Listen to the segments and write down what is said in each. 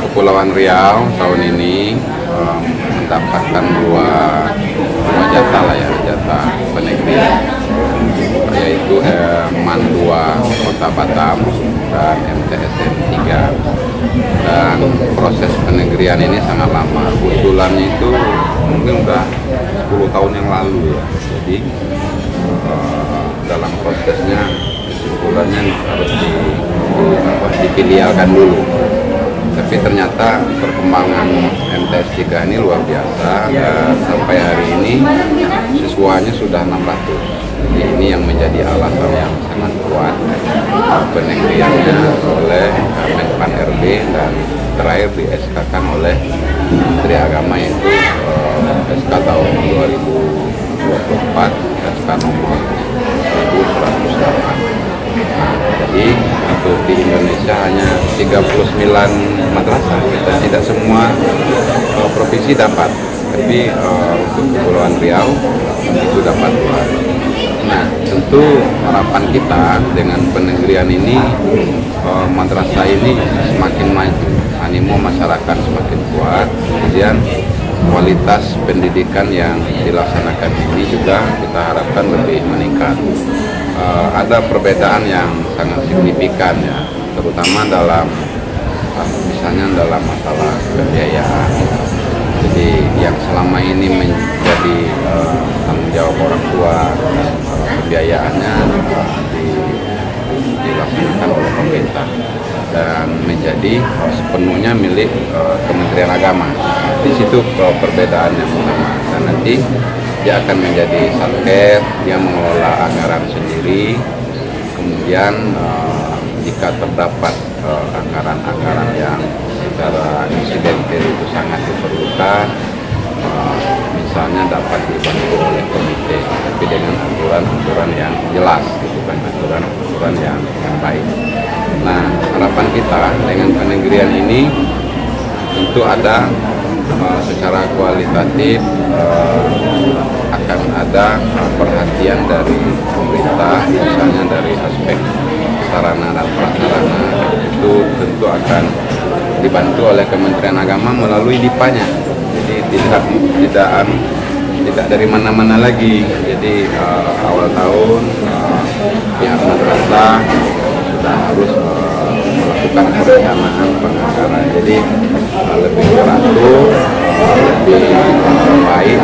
Kepulauan Riau tahun ini mendapatkan dua jatah lah ya, jatah penegrian, yaitu MAN 2 Kota Batam dan MTSN 3. Dan proses penegrian ini sangat lama, usulannya itu mungkin udah 10 tahun yang lalu ya. Jadi dalam prosesnya kesimpulannya harus difilialkan dulu. Tapi ternyata perkembangan MTS 3 ini luar biasa, dan sampai hari ini siswanya sudah 600. Jadi ini yang menjadi alasan yang sangat kuat penegriannya oleh Menpan RB, dan terakhir di SK-kan oleh Menteri Agama, yaitu SK tahun 2024, SK nomor 1108. Jadi untuk di Indonesia hanya 39 madrasah, kita tidak semua provinsi dapat, tapi untuk Kepulauan Riau itu dapat. Nah, tentu harapan kita dengan penegrian ini, madrasah ini semakin maju, animo masyarakat semakin kuat, kemudian kualitas pendidikan yang dilaksanakan ini juga kita harapkan lebih meningkat. Ada perbedaan yang sangat signifikan ya, terutama dalam misalnya dalam masalah pembiayaan. Jadi yang selama ini menjadi tanggung jawab orang tua, pembiayaannya dilaksanakan oleh pemerintah dan menjadi sepenuhnya milik Kementerian Agama. Di situ perbedaan yang utama. Dan nanti dia akan menjadi satker, dia mengelola anggaran sendiri. Kemudian jika terdapat anggaran-anggaran yang secara insidentil itu sangat diperlukan, misalnya dapat dibantu oleh komite, tapi dengan aturan-aturan yang jelas, bukan aturan-aturan yang baik. Nah, harapan kita dengan penegrian ini tentu ada secara kualitatif akan ada perhatian dari pemerintah, misalnya dari aspek sarana dan prasarana, itu tentu akan dibantu oleh Kementerian Agama melalui DIPA-nya. Jadi tidak dari mana-mana lagi. Jadi awal tahun pihak madrasah sudah harus melakukan perencanaan penganggaran. Jadi lebih teratur, lebih baik.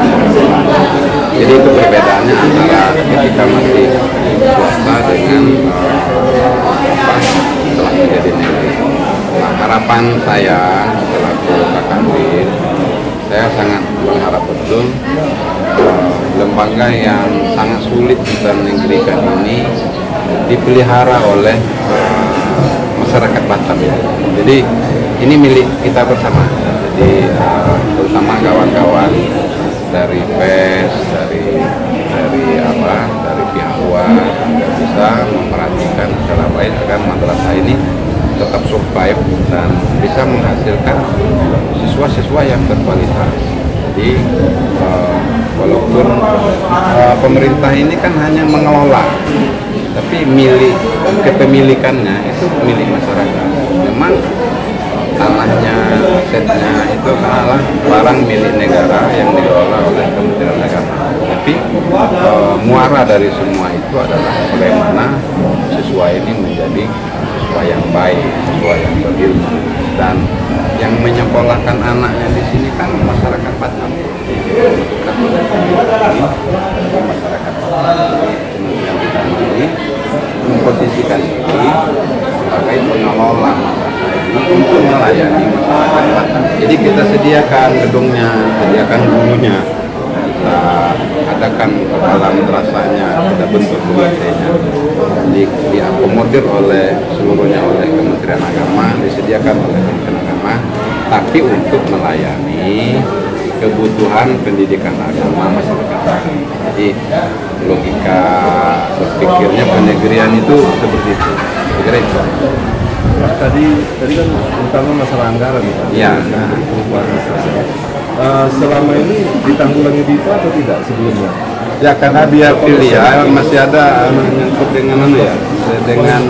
Jadi itu perbedaannya antara ketika masih swasta dengan setelah menjadi negeri. Nah, harapan saya selaku Kakambin, saya sangat berharap betul lembaga yang sangat sulit kita negerikan ini dipelihara oleh masyarakat Batam ya. Jadi ini milik kita bersama. Jadi terutama kawan-kawan dari PES, dari pihak luar bisa memperhatikan secara baik agar madrasah ini tetap survive dan bisa menghasilkan siswa-siswa yang berkualitas. Jadi walaupun pemerintah ini kan hanya mengelola, tapi kepemilikannya itu milik masyarakat. Memang tanahnya, asetnya itu adalah barang milik negara yang dikelola oleh Kementerian Agama. Tapi muara dari semua itu adalah bagaimana siswa ini menjadi siswa yang baik, siswa yang berilmu, dan yang menyekolahkan anaknya di sini kan masyarakat Batam. Bukan oleh pemerintah ini, tapi masyarakat Batam. Kemudian kita ini memposisikan diri sebagai pengelola madrasah ini untuk melayani masyarakat Batam. Jadi kita sediakan gedungnya, sediakan gurunya, kita adakan kepala madrasahnya, kita bentuk komitenya, diakomodir oleh seluruhnya oleh Kementerian Agama, disediakan oleh Kementerian Agama, tapi untuk melayani kebutuhan pendidikan agama masyarakat. Jadi logika berpikirnya penegrian itu seperti itu. Kira itu. Tadi kan utama masalah anggaran ya. Selama ini ditanggulangi DIPA atau tidak sebelumnya? Ya, karena dia filial masih ada menyangkut dengan dengan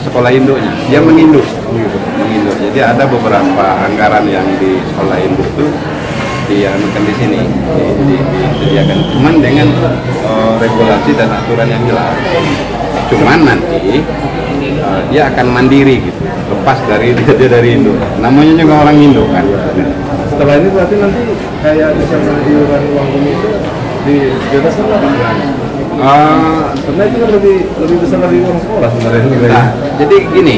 sekolah induknya. Dia menginduk. Jadi ada beberapa anggaran yang di sekolah induk itu dianukan di sini, disediakan. Cuman dengan regulasi dan aturan yang jelas. Cuman nanti dia akan mandiri gitu, lepas dari dia dari induk. Namanya juga orang induk kan. Setelah ini berarti nanti kayak misalnya iuran uang komite dibebaskan lah. Karena itu kan lebih besar dari uang sekolah sebenarnya. Nah, jadi gini,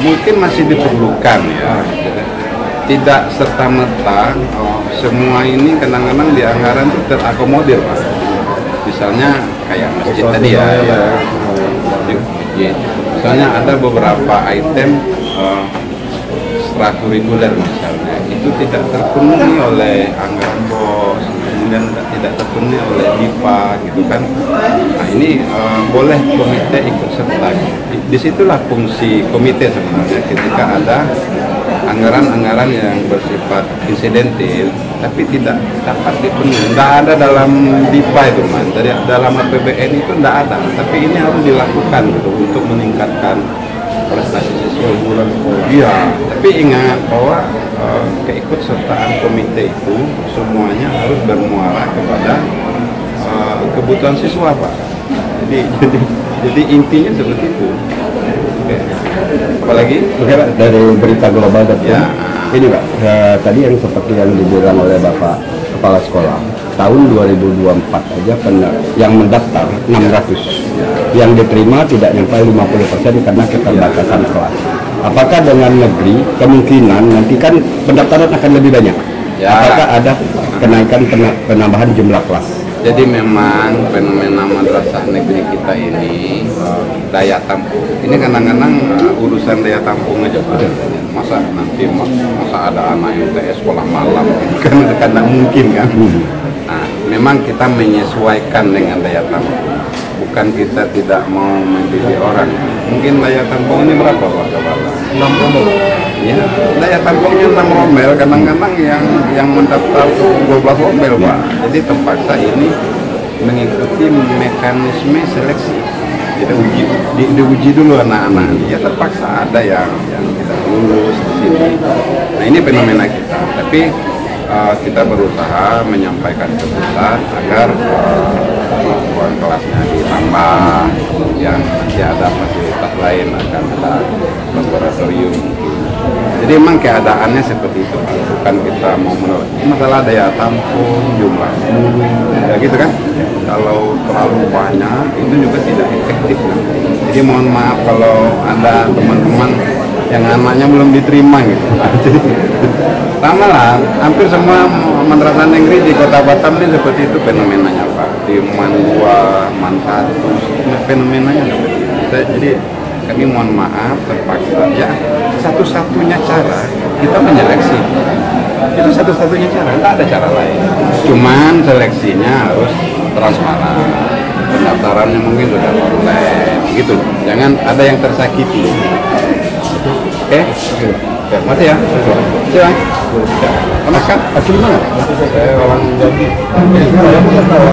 mungkin masih diperlukan ya. Tidak serta-merta semua ini kadang-kadang di anggaran itu terakomodir, Pak. Misalnya kayak masjid tadi ya. Misalnya ada beberapa item ekstrakurikuler misalnya itu tidak terpenuhi oleh anggaran BOS, kemudian tidak terpenuhi oleh DIPA gitu kan. Nah ini boleh komite ikut serta. Disitulah fungsi komite sebenarnya ketika ada anggaran-anggaran yang bersifat insidentil tapi tidak dapat dipenuhi. Tidak ada dalam DIPA itu man, dari dalam APBN itu tidak ada, tapi ini harus dilakukan gitu, untuk meningkatkan prestasi siswa bulan sekolah. Iya, tapi ingat bahwa keikutsertaan komite itu semuanya harus bermuara kepada kebutuhan siswa, Pak. Jadi intinya seperti itu. Oke. Apalagi? Oke, Pak, dari berita global ya. Ini Pak, tadi yang seperti yang dibilang oleh Bapak Kepala Sekolah, tahun 2024 aja yang mendaftar 600, yang diterima tidak sampai 50% karena keterbatasan kelas. Apakah dengan negeri kemungkinan nanti kan pendaftaran akan lebih banyak? Ya. Apakah ada kenaikan penambahan jumlah kelas? Jadi memang fenomena madrasah negeri kita ini daya tampung. Ini kadang-kadang urusan daya tampung aja Pak. Masa nanti masa ada anak MTS sekolah malam kan kadang mungkin kan. Nah, memang kita menyesuaikan dengan daya tampung. Bukan kita tidak mau mendidik orang. Mungkin daya tampung ini berapa Pak Kepala? 6 romel. Ya, daya tampungnya 6 romel, kadang-kadang yang mendaftar 12 romel Pak. Jadi terpaksa ini mengikuti mekanisme seleksi. Kita diuji dulu anak-anak. Ya terpaksa ada yang tidak lulus di sini. Nah ini fenomena kita. Tapi kita berusaha menyampaikan ke pusat agar ruang kelasnya ditambah, kemudian nanti ada fasilitas lain, akan ada laboratorium. Jadi memang keadaannya seperti itu, bukan kita mau menolak. Masalah daya tampung, jumlah guru, ya gitu kan. Kalau terlalu banyak itu juga tidak efektif. Jadi mohon maaf kalau ada teman-teman yang anaknya belum diterima gitu. Sama lah, hampir semua madrasah negeri di Kota Batam ini seperti itu fenomenanya Pak. Di Man 2, Man 1, fenomenanya seperti itu. Jadi kami mohon maaf terpaksa ya, satu-satunya cara kita menyeleksi. Itu satu-satunya cara, tidak ada cara lain. Cuman seleksinya harus transparan. Pendaftarannya mungkin sudah online gitu. Jangan ada yang tersakiti. Oke? Terima kasih ya. Silakan. Mas kan asli mana? Saya orang Jambi.